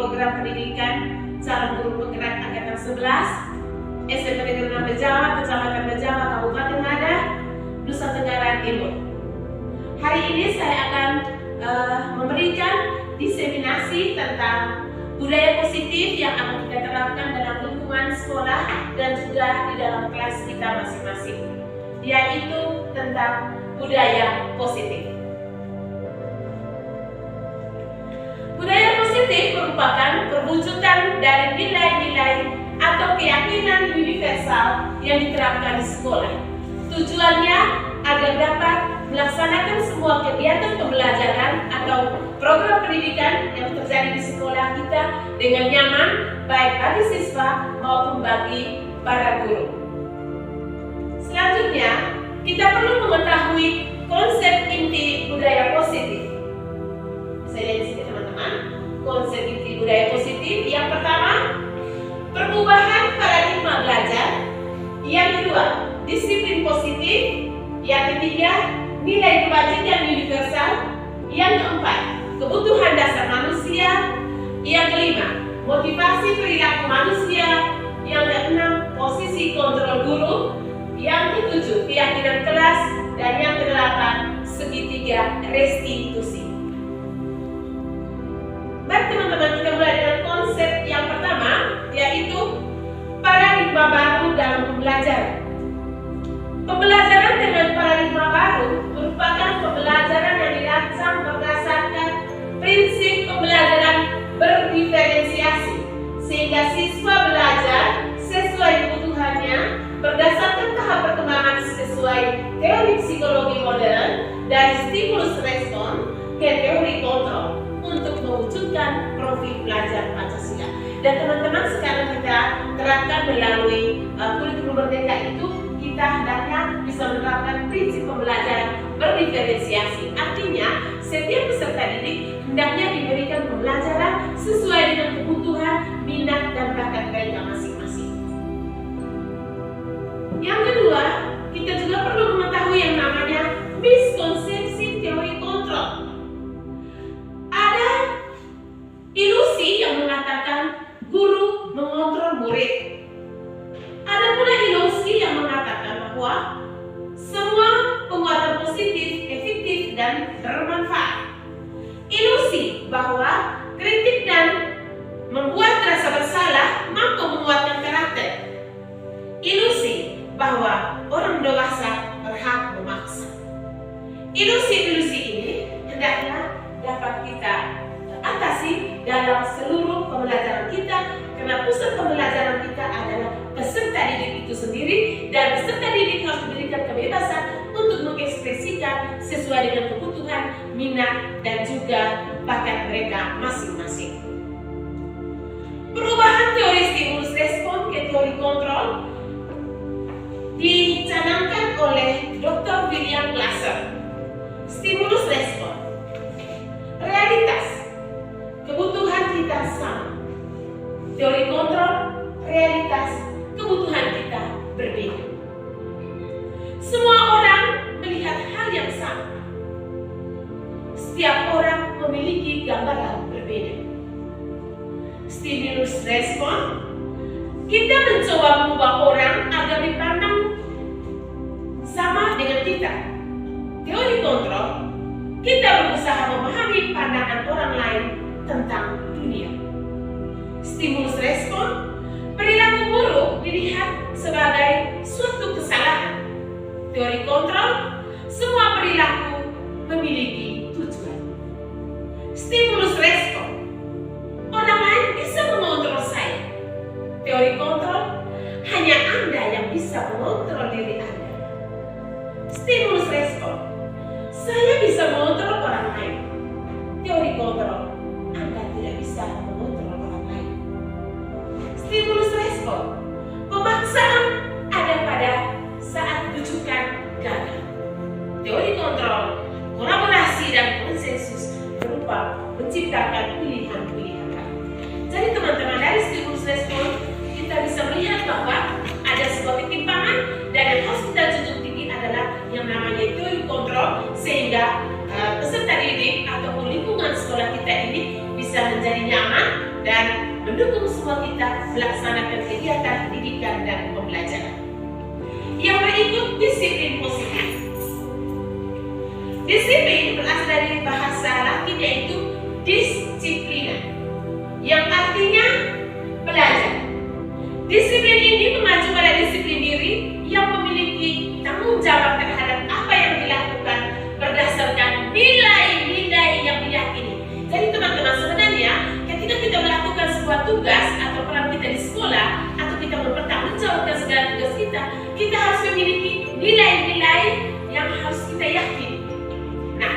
program pendidikan calon guru penggerak angkatan 11 SMP Negeri 6 Bejawa, Kecamatan Bejawa, Kabupaten Ngada, Nusa Tenggara Timur. Hari ini saya akan memberikan diseminasi tentang budaya positif yang akan kita terapkan dalam lingkungan sekolah dan juga di dalam kelas kita masing-masing, yaitu tentang budaya positif. Budaya positif merupakan perwujudan dari nilai-nilai atau keyakinan universal yang diterapkan di sekolah. Tujuannya agar dapat melaksanakan semua kegiatan pembelajaran atau program pendidikan yang terjadi di sekolah kita dengan nyaman, baik bagi siswa maupun bagi para guru. Selanjutnya, kita perlu mengetahui konsep inti budaya positif. Saya lihat di sini teman-teman, konsep inti budaya positif. Yang pertama, perubahan paradigma belajar. Yang kedua, disiplin positif. Yang ketiga, nilai kebajikan universal. Yang keempat, kebutuhan dasar manusia. Yang kelima, motivasi perilaku manusia. Yang keenam, posisi kontrol guru. Yang ketujuh, keyakinan kelas. Dan yang kedelapan, segitiga restitusi. Baik teman-teman, kita mulai dengan konsep yang pertama, yaitu paradigma baru dalam pembelajaran. Pembelajaran dengan paradigma baru merupakan pembelajaran yang dirancang berdasarkan prinsip pembelajaran berdiferensiasi, sehingga siswa belajar sesuai kebutuhannya berdasarkan tahap perkembangan sesuai teori psikologi modern dari stimulus respon ke teori kontrol untuk mewujudkan profil pelajar Pancasila. Dan teman-teman sekarang kita terapkan melalui kurikulum merdeka itu, kita hendaknya bisa menerapkan prinsip pembelajaran berdiferensiasi. Artinya, setiap peserta didik hendaknya diberikan pembelajaran sesuai dengan kebutuhan, minat, dan bakat mereka masing-masing. Yang kedua, kita juga perlu mengetahui yang namanya miskonsepsi teori kontrol. Ada ilusi yang mengatakan guru mengontrol murid. Ada pula ilusi yang mengatakan bahwa semua penguatan positif, efektif, dan bermanfaat. Ilusi bahwa kritik dan membuat rasa bersalah mampu menguatkan karakter. Ilusi bahwa orang dewasa berhak memaksa. Ilusi-ilusi ini hendaknya dapat kita atasi dalam seluruh pembelajaran kita, karena pusat pembelajaran kita adalah peserta didik itu sendiri, dan peserta didik harus diberikan kebebasan untuk mengekspresikan sesuai dengan kebutuhan, minat, dan juga bakat mereka masing-masing. Perubahan teori stimulus respon ke teori kontrol dicanangkan oleh Dr. William Glasser. Stimulus respon, realitas, kebutuhan kita sama. Teori kontrol, realitas, kebutuhan kita berbeda. Semua orang melihat hal yang sama. Setiap orang memiliki gambaran berbeda. Stimulus respon, kita mencoba mengubah orang agar dipandang sama dengan kita. Teori kontrol, kita berusaha memahami pandangan orang lain tentang dunia. Stimulus respon, perilaku buruk dilihat sebagai suatu kesalahan. Teori kontrol, semua perilaku memiliki tujuan. Stimulus respon, orang lain bisa mengontrol saya. Teori kontrol, hanya Anda yang bisa mengontrol diri Anda. Stimulus respon, saya bisa mengontrol orang lain. Teori kontrol, Anda tidak bisa mengontrol orang lain. Stimulus respon, pemaksaan ada pada saat rujukan gagal. Teori kontrol, kolaborasi dan konsensus berupa menciptakan pilihan-pilihan baru. Jadi teman-teman, dari stimulus respon kita bisa melihat bahwa ada sebuah ketimpangan, dan yang harus kita junjung tinggi adalah yang namanya teori kontrol, sehingga peserta didik ataupun lingkungan sekolah kita ini bisa menjadi nyaman dan semua kita melaksanakan kegiatan pendidikan dan pembelajaran. Yang berikut, disiplin positif. Disiplin berasal dari bahasa Latin yaitu disiplina, yang artinya belajar. Disiplin ini mengacu pada disiplin diri yang memiliki tanggung jawab terhadap apa yang dilakukan berdasarkan nilai-nilai yang diyakini. Jadi teman-teman, sebenarnya ketika kita melakukan sebuah tugas atau peran kita di sekolah atau kita mempertanggungjawabkan segala tugas kita harus memiliki nilai-nilai yang harus kita yakini. Nah,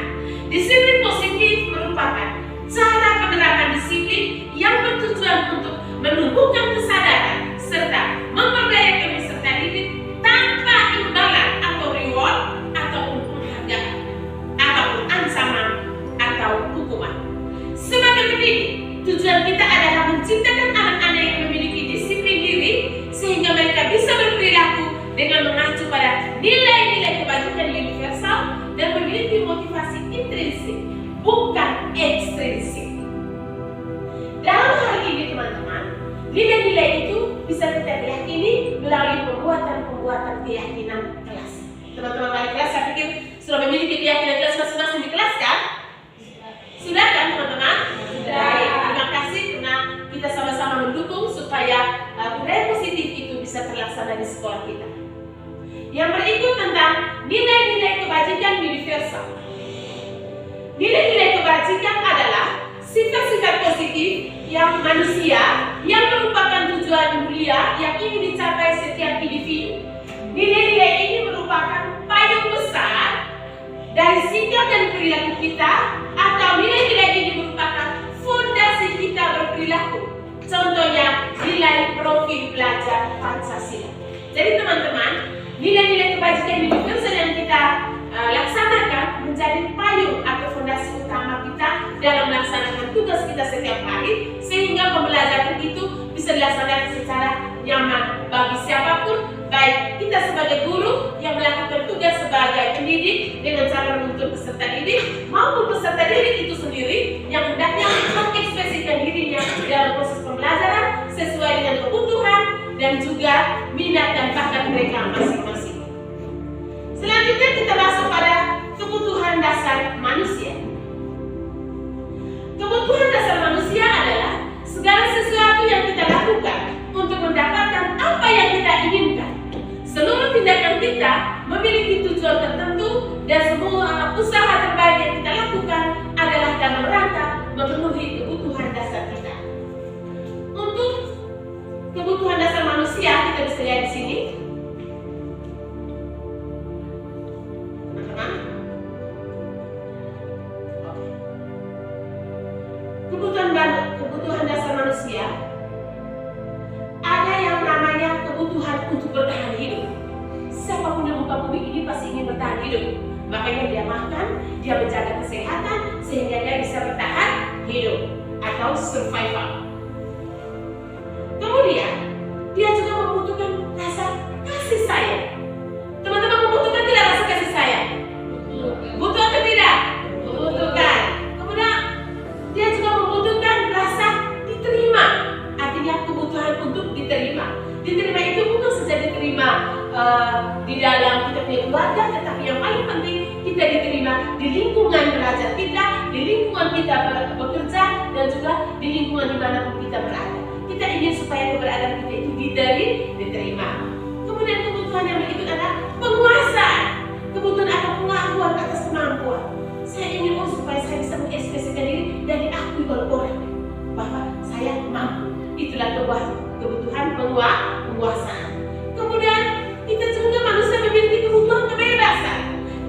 disiplin positif merupakan cara penerapan disiplin yang bertujuan untuk menumbuhkan kesadaran serta memperdayakan peserta didik tanpa imbalan atau reward ataupun penghargaan ataupun ancaman atau hukuman. Sebagai pendidik, tujuan kita adalah menciptakan anak-anak yang memiliki disiplin diri sehingga mereka bisa berperilaku dengan mengacu pada nilai-nilai kebajikan universal dan memiliki motivasi intrinsik, bukan ekstrinsik. Dalam hal ini teman-teman, nilai-nilai itu bisa kita yakini melalui pembuatan keyakinan kelas. Teman-teman balik kelas, saya pikir sudah memiliki keyakinan kelas masing-masing di kelas kan? Sudah kan teman-teman? Sudah. Terima kasih karena kita sama-sama mendukung supaya budaya positif itu bisa terlaksana di sekolah kita. Yang berikut tentang nilai-nilai kebajikan universal. Nilai-nilai kebajikan adalah sifat-sifat positif yang manusia yang merupakan tujuan mulia yang ingin dicapai setiap individu. Nilai-nilai ini merupakan payung besar dari sikap dan perilaku kita, atau nilai-nilai ini merupakan fondasi kita berperilaku. Contohnya nilai profil belajar Pancasila. Jadi teman-teman, nilai-nilai kebajikan universal yang kita laksanakan menjadi payung atau fondasi utama kita dalam melaksanakan tugas kita setiap hari, sehingga pembelajaran itu bisa dilaksanakan secara nyaman bagi siapapun, baik kita sebagai guru yang melakukan tugas sebagai pendidik dengan cara menuntun peserta didik, maupun peserta didik itu sendiri yang hendaknya mengekspresikan dirinya dalam proses pembelajaran sesuai dengan kebutuhan dan juga minat dan bakat mereka masing-masing. Selanjutnya kita masuk pada kebutuhan dasar manusia. Kebutuhan dasar manusia adalah segala sesuatu yang kita lakukan untuk mendapatkan apa yang kita inginkan. Seluruh tindakan kita memiliki tujuan tertentu dan semua usaha terbaik yang kita lakukan adalah dalam rangka memenuhi kebutuhan dasar kita. Untuk kebutuhan dasar manusia kita bisa lihat di sini. Kebutuhan dasar manusia ada yang namanya kebutuhan untuk bertahan hidup. Siapapun yang muka bumi ini pasti ingin bertahan hidup. Makanya dia makan, dia menjaga kesehatan sehingga dia bisa bertahan hidup atau survival. Kemudian dia juga membutuhkan rasa kasih sayang. Teman-teman membutuhkan tidak rasa kasih sayang? Butuh atau tidak? Membutuhkan. Kemudian dia juga membutuhkan rasa diterima. Artinya kebutuhan untuk diterima. Diterima itu bukan saja diterima di dalam kita punya keluarga, tetapi yang paling penting kita diterima di lingkungan belajar kita, di lingkungan kita bekerja, dan juga di lingkungan dimanapun kita berada. Kita ingin supaya keberadaan kita itu diterima. Kemudian kebutuhan yang berikut adalah penguasaan. Kebutuhan akan pengakuan atas kemampuan. Saya ingin supaya saya bisa mengekspresikan diri dan diakui oleh orang bahwa saya mampu. Itulah kebutuhan penguasaan. Kemudian kita juga manusia memiliki kebutuhan kebebasan.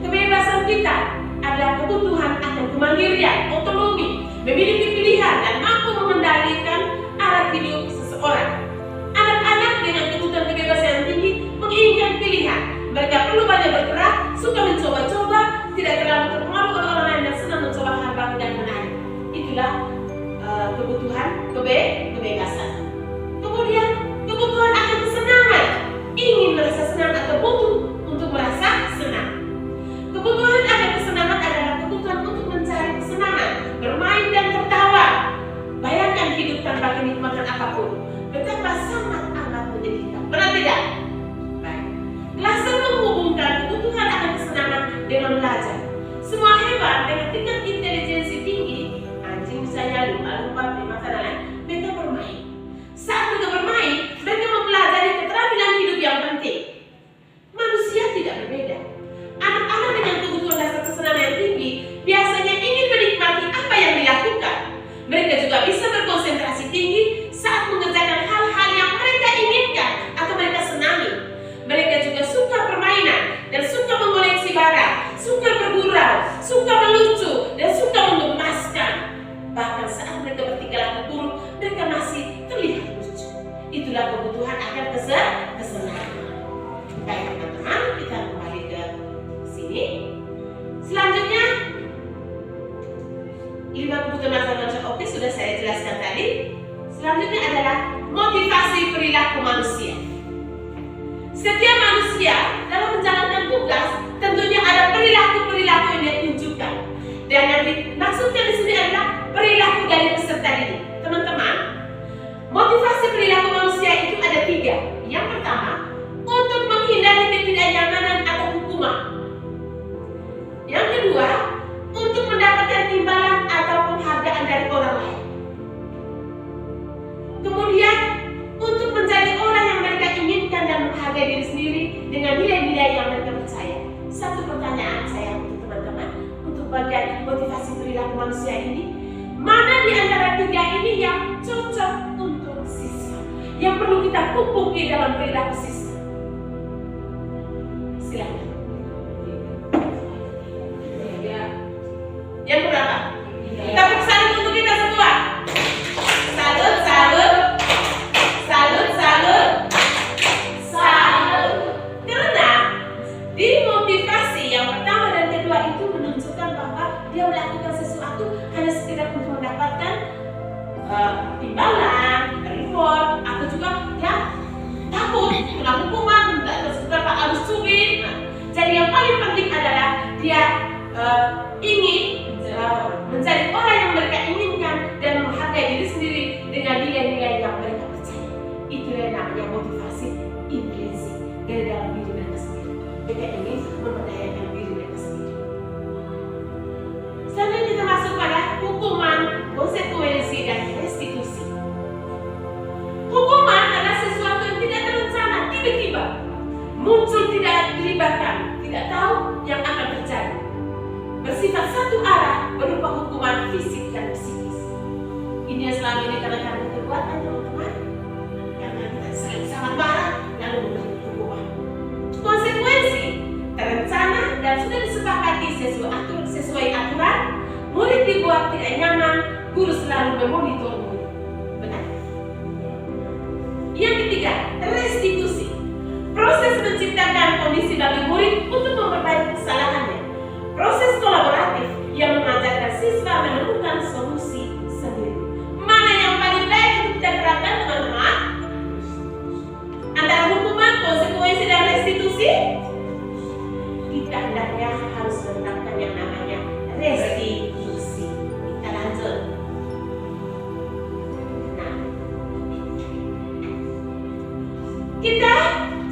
Kebebasan kita adalah kebutuhan akan kemandirian, otonomi, memiliki pilihan dan mampu mengendalikan arah hidup seseorang. Anak-anak dengan kebutuhan kebebasan yang tinggi menginginkan pilihan. Mereka perlu banyak bergerak, suka mencoba-coba, tidak terlalu terpengaruh oleh orang lain dan senang mencoba hal baru dan menarik. Itulah kebutuhan kebebasan. Kemudian kebutuhan akan kesenangan, ingin merasa senang atau butuh untuk merasa senang. Kebutuhan akan kesenangan adalah kebutuhan untuk mencari kesenangan, bermain dan tertawa. Bayangkan hidup tanpa kenikmatan apapun. dengan tingkat intelijensi tinggi, anjing misalnya lumba-lumba, primata dan lain, mereka bermain. Saat mereka bermain, mereka mempelajari keterampilan hidup yang penting. Manusia tidak berbeda. Anak-anak dengan kebutuhan dasar kesenangan yang tinggi biasanya ingin menikmati apa yang dilakukan. Mereka juga bisa berkonsentrasi tinggi saat mengerjakan hal-hal yang mereka inginkan atau mereka senangi. Mereka juga suka permainan dan suka mengoleksi barang, suka bergurau, suka melucu, dan suka menggemaskan. Bahkan saat mereka bertingkah laku buruk, mereka masih terlihat lucu. Itulah kebutuhan akan kesenangan. Baik teman-teman, kita kembali ke sini. Selanjutnya, 5 kebutuhan dasar manusia. Oke, sudah saya jelaskan tadi. Selanjutnya adalah motivasi perilaku manusia. Setiap manusia dalam menjalankan tugas tentunya ada perilaku-perilaku yang dia tunjukkan. Dan yang dimaksudkan di sini adalah perilaku dari peserta didik. Teman-teman, motivasi perilaku manusia itu ada 3. Yang pertama, untuk menghindari ketidaknyamanan atau hukuman. Yang kedua, untuk mendapatkan imbalan atau penghargaan dari orang lain. Kemudian, untuk menjadi orang yang mereka inginkan dan menghargai diri sendiri dengan nilai-nilai yang mereka percaya. Satu pertanyaan saya untuk teman-teman, untuk bagian motivasi perilaku manusia ini, mana di antara 3 ini yang cocok untuk siswa, yang perlu kita pupuk di dalam perilaku siswa? Silakan. Yang berapa? Tepuk salut untuk kita semua. Salut, salut. Salut, salut. Salut. Karena dimotivasi yang pertama dan kedua itu menunjukkan bahwa dia melakukan sesuatu hanya sekedar untuk mendapatkan imbalan, reward, atau juga dia takut kena hukuman, seberapa halus cubit. Jadi yang paling penting adalah dia ingin menjadi orang yang mereka inginkan dan menghargai diri sendiri dengan nilai-nilai yang mereka percaya. Itu yang namanya motivasi intrinsik dari dalam diri mereka sendiri. Mereka ingin memperdayakan diri mereka sendiri. Selanjutnya kita masuk pada hukuman, konsekuensi, dan restitusi. Hukuman adalah sesuatu yang tidak terencana, tiba-tiba muncul, tidak dilibatkan, tidak tahu yang akan terjadi. Bersifat satu arah, berupa hukuman fisik dan psikis. Ini yang selama ini kadang-kadang kita buat, teman-teman, yang kita sering sangat marah lalu memberi hukuman. Konsekuensi terencana dan sudah disepakati sesuai aturan. Murid dibuat tidak nyaman, guru selalu memonitor murid. Benar. Yang ketiga, restitusi. Proses menciptakan kondisi bagi murid untuk memperbaiki kesalahannya. Proses kolaboratif yang mengajarkan siswa menemukan solusi sendiri. Mana yang paling baik untuk kita terapkan, teman-teman? Antara hukuman, konsekuensi, dan restitusi? Kita hendaknya harus menerapkan yang namanya restitusi. Kita lanjut. Nah, kita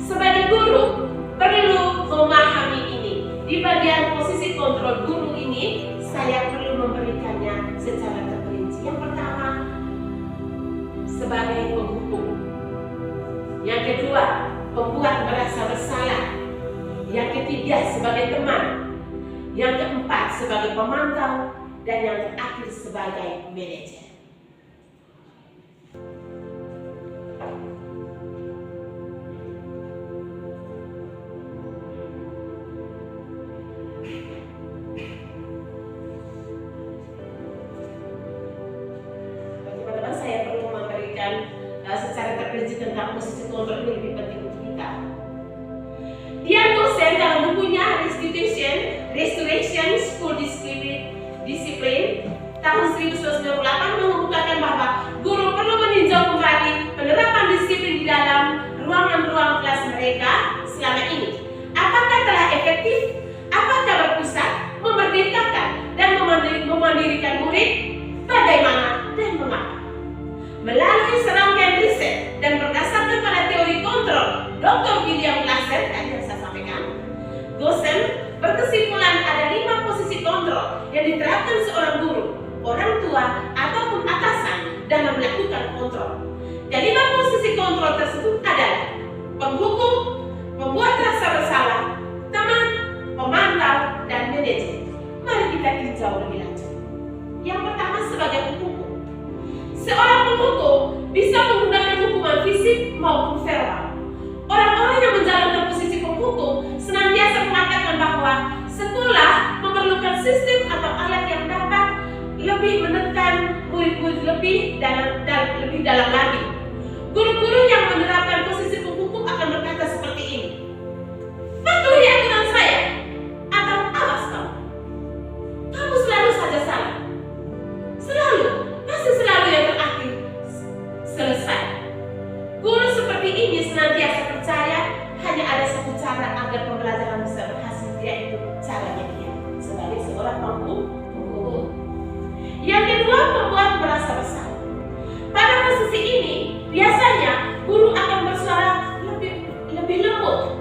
sebagai guru perlu memahami ini. Di bagian posisi kontrol guru ini, saya perlu memberikannya secara terperinci. Yang pertama, sebagai penghukum. Yang kedua, pembuat merasa bersalah. Yang ketiga, sebagai teman. Yang keempat, sebagai pemantau. Dan yang terakhir, sebagai manajer. Secara terperinci tentang posisi kontrol ini lebih penting untuk kita. Dian Dosen dalam bukunya Restoration School Discipline tahun 1998 mengemukakan bahwa guru perlu meninjau kembali penerapan disiplin di dalam ruangan-ruang kelas mereka selama ini. Apakah telah efektif? Apakah berpusat, memerdekakan, dan memandirikan murid? Bagaimana dan mengapa? Melalui serangkaian riset dan berdasarkan pada teori kontrol Dr. William Glasser tadi yang saya sampaikan, dosen berkesimpulan ada 5 posisi kontrol yang diterapkan seorang guru, orang tua, ataupun atasan dalam melakukan kontrol. Kelima posisi kontrol tersebut adalah penghukum, pembuat rasa bersalah, teman, pemantau, dan manajer. Mari kita tinjau lebih lanjut. Yang pertama sebagai penghukum. Seorang penghukum bisa menggunakan hukuman fisik maupun verbal. Orang-orang yang menjalankan posisi penghukum senantiasa mengatakan bahwa sekolah memerlukan sistem atau alat yang dapat lebih menekan murid-murid lebih dalam lagi. Guru-guru yang menerapkan posisi penghukum akan berkata seperti ini: "Patuhi aturan saya," atau "Awas kamu. Kamu selalu saja salah. Pasti selalu yang terakhir selesai." Guru seperti ini senantiasa percaya hanya ada satu cara agar pembelajaran bisa berhasil, yaitu caranya dia sebagai seorang penghukum. Yang kedua, membuat merasa bersalah. Pada posisi ini, biasanya guru akan bersuara lebih lembut.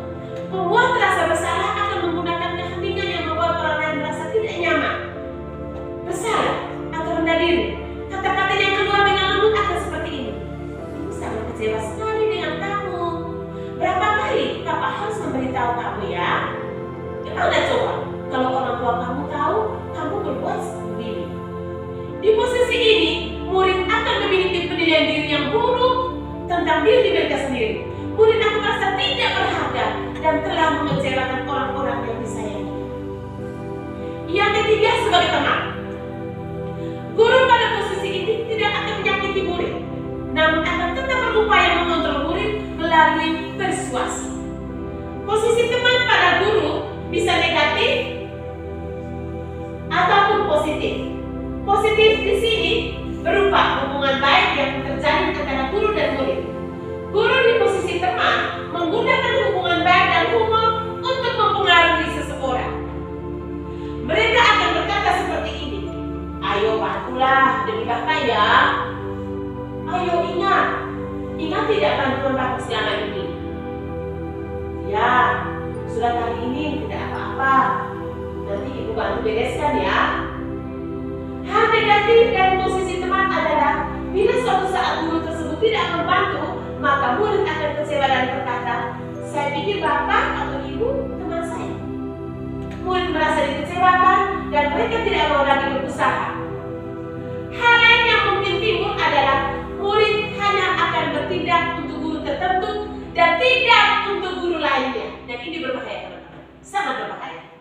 Membuat rasa bersalah akan menggunakan keheningan yang membuat orang lain merasa tidak nyaman, bersalah, atau rendah diri. Kata-kata yang keluar dengan lembut akan seperti ini: "Ibu sangat kecewa sekali dengan kamu. Berapa kali Papa harus memberitahu kamu ya? Gimana coba kalau orang tua kamu tahu kamu berbuat begini?" Di posisi ini, murid akan memiliki penilaian diri yang buruk tentang diri mereka sendiri. Murid akan merasa tidak berharga dan telah mengecewakan orang-orang yang disayangi. Yang ketiga, sebagai teman. Guru pada posisi ini tidak akan menyakiti murid, namun akan tetap berupaya mengontrol murid melalui persuasi. Posisi teman pada guru bisa negatif ataupun positif. Positif di sini berupa hubungan baik yang terjalin antara guru dan murid. Guru di posisi teman menggunakan hubungan baik dan humor untuk mempengaruhi seseorang. Mereka akan berkata seperti ini: "Ayo bantulah demi Bapak ya. Ayo ingat tidak bantuan Bapak selama ini. Ya, sudah kali ini tidak apa-apa. Nanti Ibu bantu bereskan ya." Hal negatif dari posisi teman adalah bila suatu saat guru tersebut tidak membantu, maka murid akan kecewa dan berkata, "Saya pikir Bapak atau Ibu teman saya." Murid merasa dikecewakan dan mereka tidak mau lagi berusaha. Hal lain yang mungkin timbul adalah murid hanya akan bertindak untuk guru tertentu dan tidak untuk guru lainnya. Dan ini berbahaya, teman-teman. Sangat berbahaya.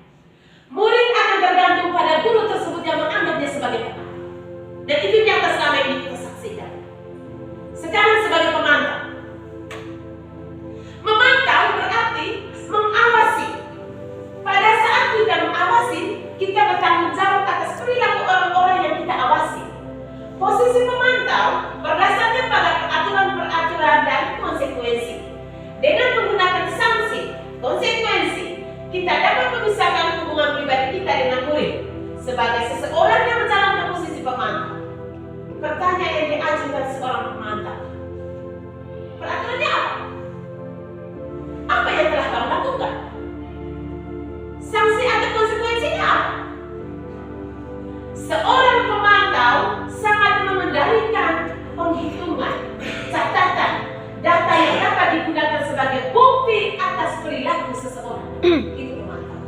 Murid akan tergantung pada guru tersebut yang menganggapnya sebagai teman. Dan itu nyata selama ini kita saksikan. Sekarang sebagai pemantau. Memantau berarti mengawasi. Pada saat kita mengawasi, kita bertanggung jawab atas perilaku orang-orang yang kita awasi. Posisi pemantau berdasarkan pada peraturan dan konsekuensi. Dengan menggunakan sanksi, konsekuensi, kita dapat memisahkan hubungan pribadi kita dengan murid. Sebagai seseorang yang menjalankan posisi pemantau, pertanyaan yang diajukan seorang pemantau: peraturannya apa? Apa yang telah kamu lakukan? Sanksi atau konsekuensinya apa? Seorang pemantau sangat mengendalikan penghitungan, catatan, data yang dapat digunakan sebagai bukti atas perilaku seseorang. Itu pemantau.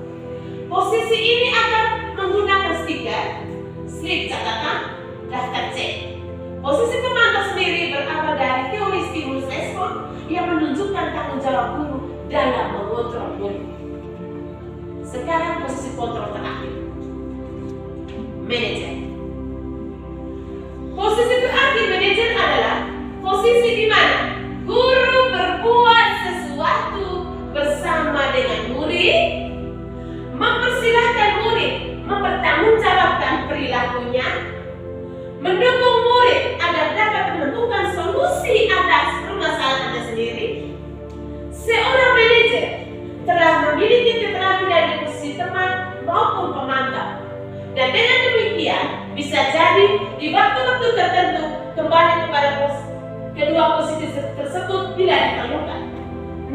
Posisi ini akan menggunakan stiker, slip catatan, daftar cek. Posisi pemantau sendiri berawal dari teori stimulus respon yang menunjukkan tanggung jawab guru dalam mengontrol murid. Sekarang posisi kontrol terakhir, manajer. Posisi terakhir manajer adalah posisi di mana guru berbuat sesuatu bersama dengan murid, mempersilahkan murid mempertanggungjawabkan perilakunya, mendukung murid agar dapat menemukan solusi atas permasalahannya sendiri. Seorang manajer telah memiliki keterampilan dari posisi teman maupun pemantau, dan dengan demikian bisa jadi di waktu-waktu tertentu kembali kepada kedua posisi tersebut bila diperlukan.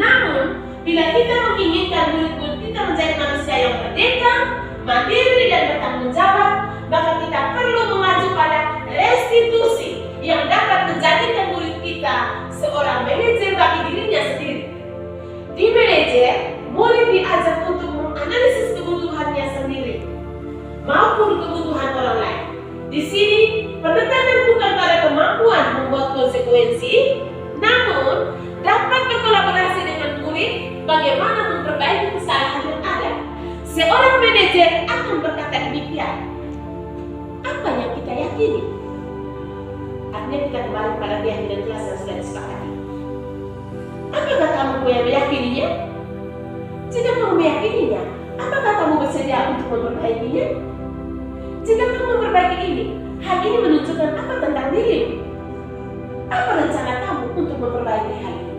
Namun, bila kita menginginkan murid-murid kita menjadi manusia yang merdeka, mandiri dan bertanggung jawab, maka kita perlu mengacu pada restitusi yang dapat menjadikan murid kita seorang manajer bagi dirinya sendiri. Di manajer, murid diajak untuk menganalisis kebutuhannya sendiri maupun kebutuhan orang lain. Di sini, penekanan bukan pada kemampuan membuat konsekuensi, namun dapat berkolaborasi dengan murid bagaimana memperbaiki kesalahan yang ada. Seorang manajer akan berkata demikian. Apa yang kita yakini? Artinya kita kembali pada keyakinan kelas yang sudah disepakati. Apakah kamu meyakininya? Jika kamu meyakininya, apakah kamu bersedia untuk memperbaikinya? Jika kamu memperbaiki ini, hal ini menunjukkan apa tentang dirimu? Apa rencana kamu untuk memperbaiki hal ini?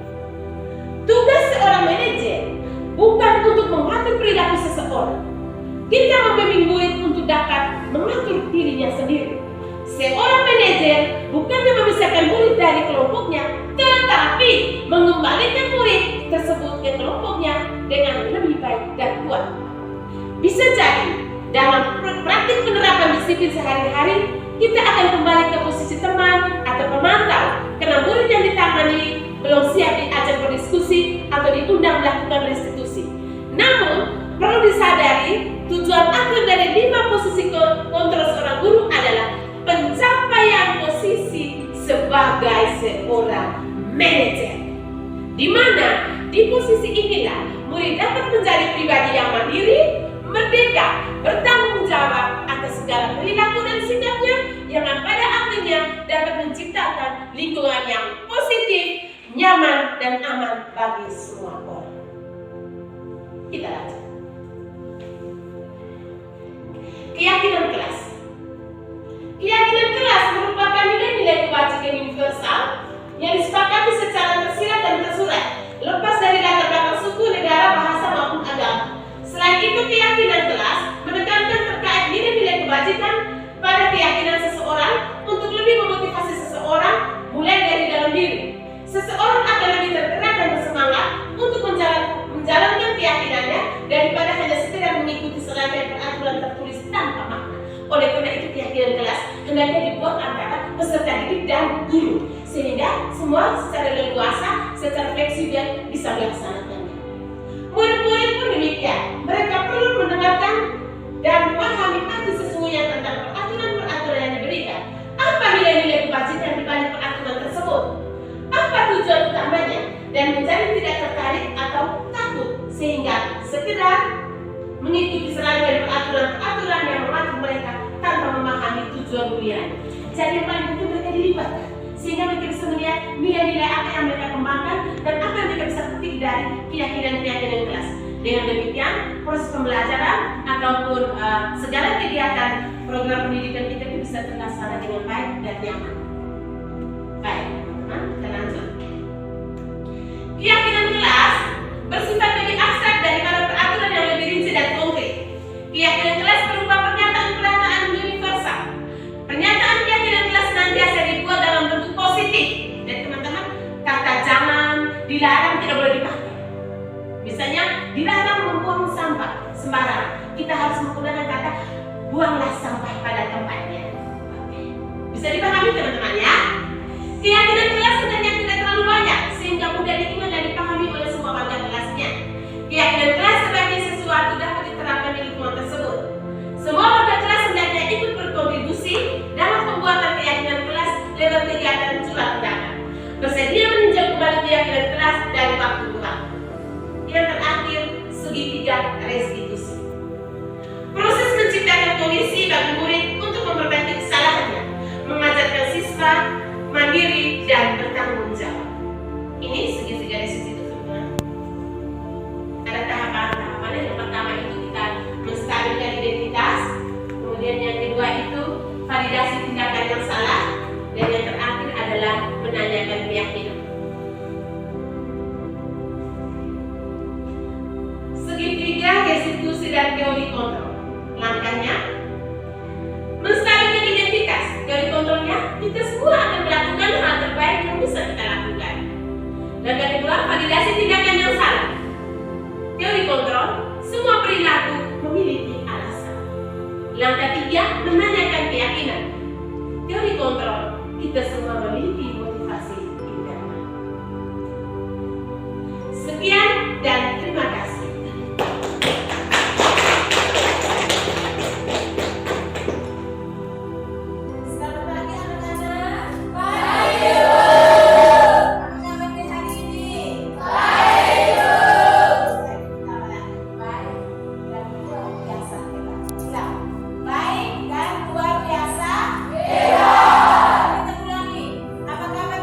Tugas seorang manajer bukan untuk mengatur perilaku seseorang. Kita membimbing murid untuk dapat mengatur dirinya sendiri. Seorang manajer bukannya memisahkan murid dari kelompoknya, tetapi mengembalikan murid tersebut ke kelompoknya dengan lebih baik dan kuat. Bisa jadi dalam praktik penerapan disiplin sehari-hari, kita akan kembali ke posisi teman atau pemantau karena murid yang ditangani belum siap diajak berdiskusi atau diundang melakukan restitusi. Namun, perlu disadari tujuan akhir dari 5 posisi kontrol seorang guru adalah pencapaian posisi sebagai seorang manajer, di mana di posisi inilah murid dapat menjadi pribadi yang mandiri, merdeka, bertanggung jawab atas segala perilaku dan sikapnya yang pada akhirnya dapat menciptakan lingkungan yang positif, nyaman, dan aman bagi semua orang. Kita lanjut. Keyakinan kelas. Keyakinan kelas merupakan nilai-nilai kebajikan universal yang disepakati secara tersirat dan tersurat, lepas dari latar belakang suku, negara, bahasa maupun agama. Selain itu, keyakinan kelas menekankan terkait nilai-nilai kebajikan pada keyakinan seseorang untuk lebih memotivasi seseorang mulai dari dalam diri. Seseorang akan lebih tergerak dan bersemangat untuk menjalankan keyakinannya daripada hanya sekedar mengikuti serangkaian peraturan tertulis tanpa makna. Oleh karena itu, keyakinan kelas hendaknya dibuat antara peserta didik dan guru, sehingga semua secara leluasa, secara fleksibel bisa melaksanakannya. Murid-murid pun demikian. Mereka perlu mendengarkan dan memahami arti sesungguhnya tentang peraturan-peraturan yang diberikan. Apa nilai-nilai kebajikan di balik peraturan tersebut? Apa tujuan utamanya? Dan menjadi tidak tertarik atau takut sehingga sekedar mengikuti serangkaian peraturan-peraturan yang mengatur mereka tanpa memahami tujuan mulianya. Jadi yang paling penting mereka dilibatkan sehingga mereka bisa melihat nilai-nilai apa yang mereka kembangkan dan apa yang mereka bisa petik dari keyakinan-keyakinan kelas. Dengan demikian, proses pembelajaran ataupun segala kegiatan program pendidikan kita bisa terlaksana dengan baik dan nyaman. Baik, teman-teman, kita lanjut. Keyakinan kelas bersifat lebih abstrak daripada peraturan yang lebih rinci dan konkret. Keyakinan kelas berupa pernyataan-pernyataan universal. Pernyataan keyakinan kelas nantiasa dibuat dalam bentuk positif. Dan teman-teman, kata jangan, dilarang tidak boleh dipakai. Misalnya, dilarang membuang sampah sembarangan. Kita harus menggunakan kata buanglah sampah pada tempatnya. Bisa dipahami teman-teman ya? Keyakinan kelas sebenarnya tidak terlalu banyak sehingga mudah diingat dan dipahami oleh semua warga kelasnya. Keyakinan kelas sebagai sesuatu dapat diterapkan di lingkungan tersebut. Semua warga kelas hendaknya ikut berkontribusi dalam pembuatan keyakinan kelas lewat kegiatan curhat pendapat. Bersedia meninjau kembali keyakinan kelas dari waktu ke waktu. Yang terakhir, segitiga restitusi. Proses menciptakan kondisi bagi murid untuk memperbaiki kesalahannya, mengajarkan siswa mandiri dan kita semua memiliki motivasi internal. Sekian dan terima kasih. Selamat pagi anak-anak. Pagi, Bu. Apa kabar hari ini? Baik, Bu. Baik dan luar biasa hebat. Ulang. Baik dan luar biasa hebat. Kita ulangi. Apa kabar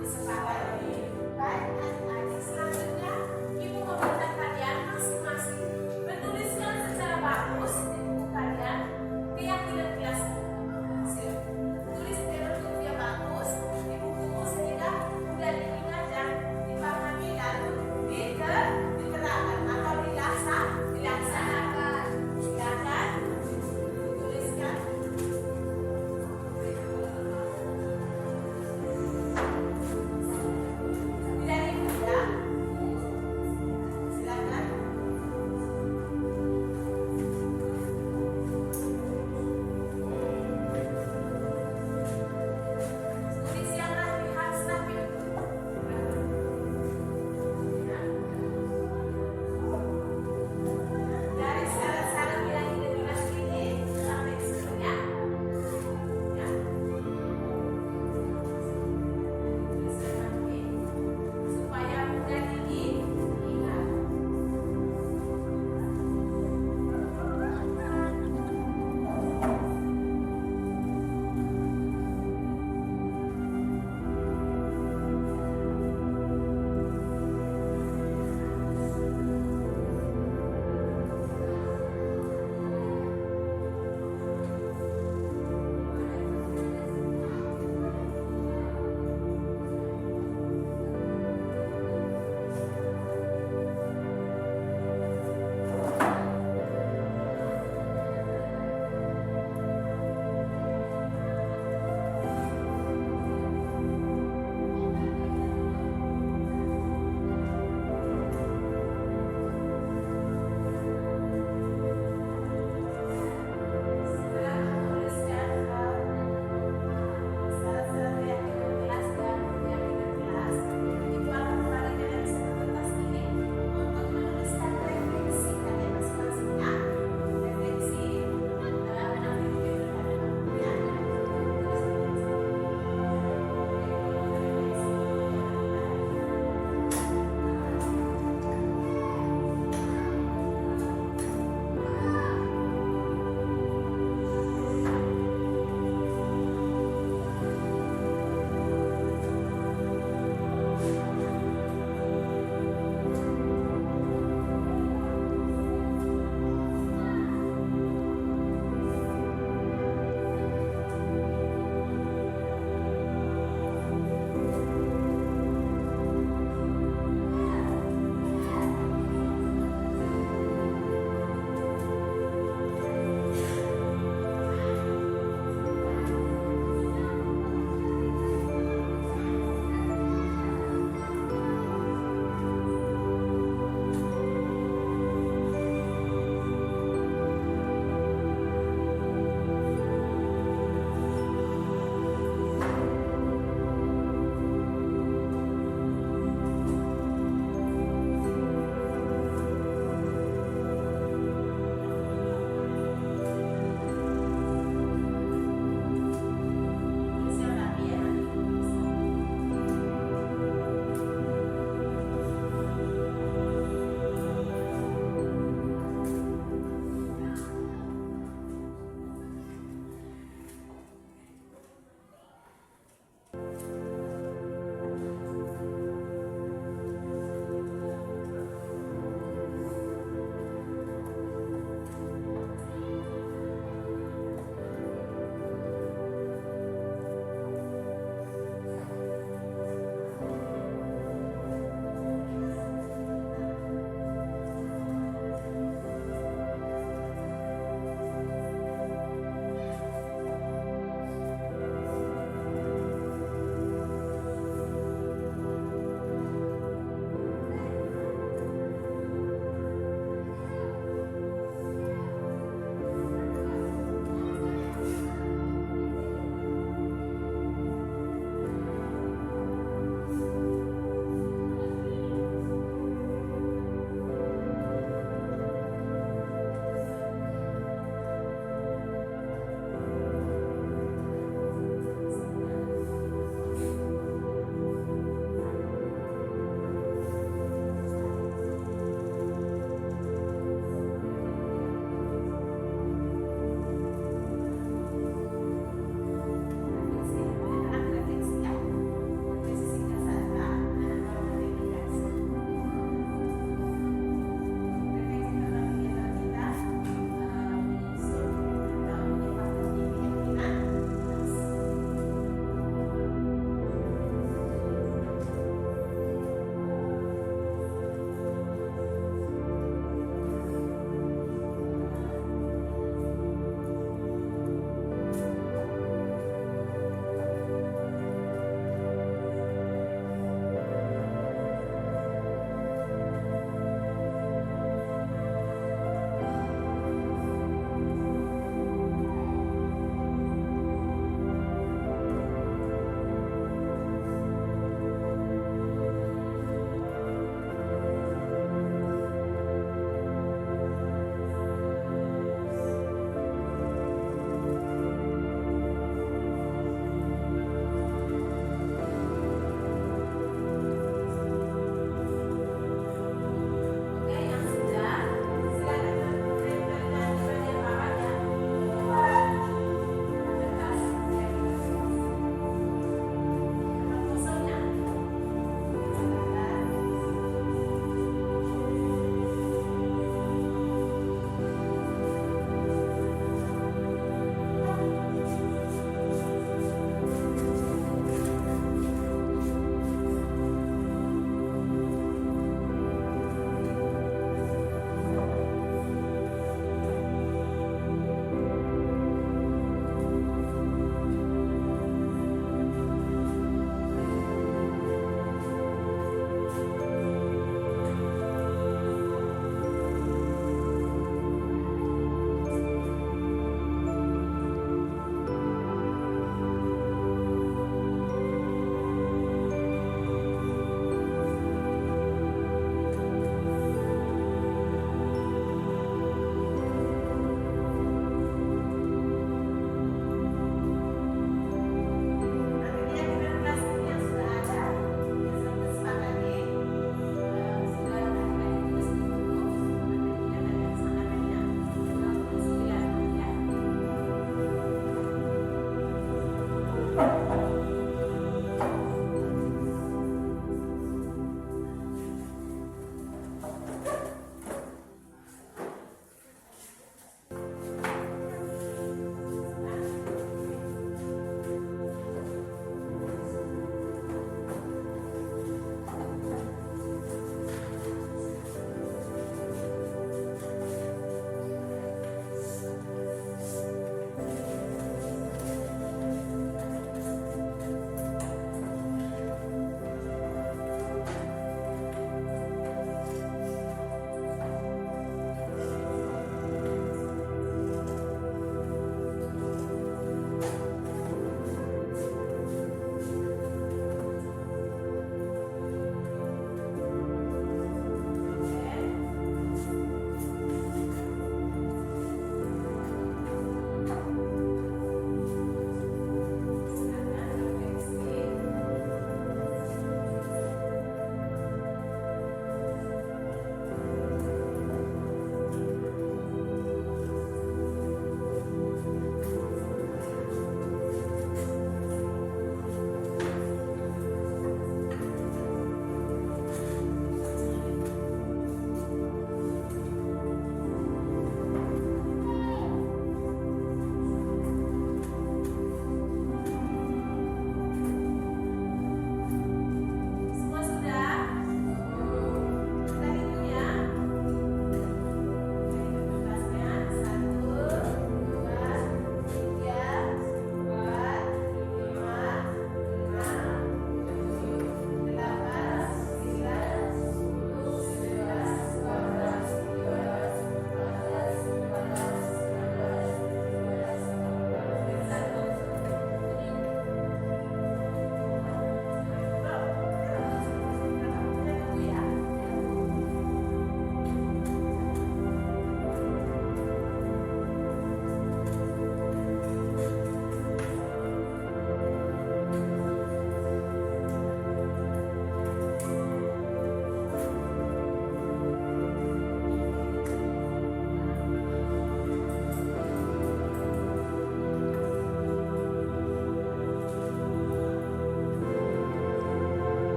disepakati. Baik adik-adik, selanjutnya Ibu meminta kalian masing-masing menuliskan secara bagus di buku kalian keyakinan kelas. Tulis dengan huruf yang bagus di bukumu sehingga mudah diingat dan dipahami lalu diterapkan atau dilaksanakan. Silakan tuliskan.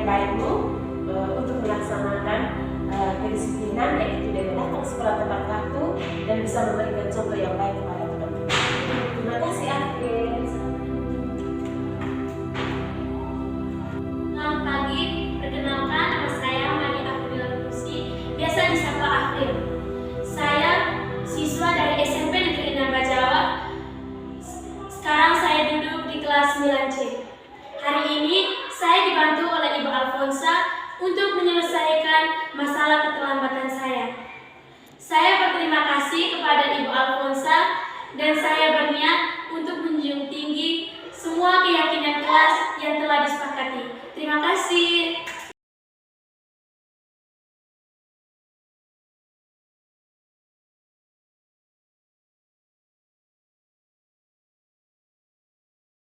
baikmu untuk melaksanakan kedisiplinan, yaitu dengan datang sekolah tepat waktu dan bisa memberikan contoh yang baik kepada teman-teman. Terima kasih, Akhil. Selamat pagi, perkenalkan nama saya Mani Afrila Lucy, biasa disapa Afril. Saya siswa dari SMP Negeri 6 Bajawa. Sekarang saya duduk di kelas 9C. Hari ini saya dibantu oleh Ibu Alfonsa untuk menyelesaikan masalah keterlambatan saya. Saya berterima kasih kepada Ibu Alfonsa dan saya berniat untuk menjunjung tinggi semua keyakinan kelas yang telah disepakati. Terima kasih.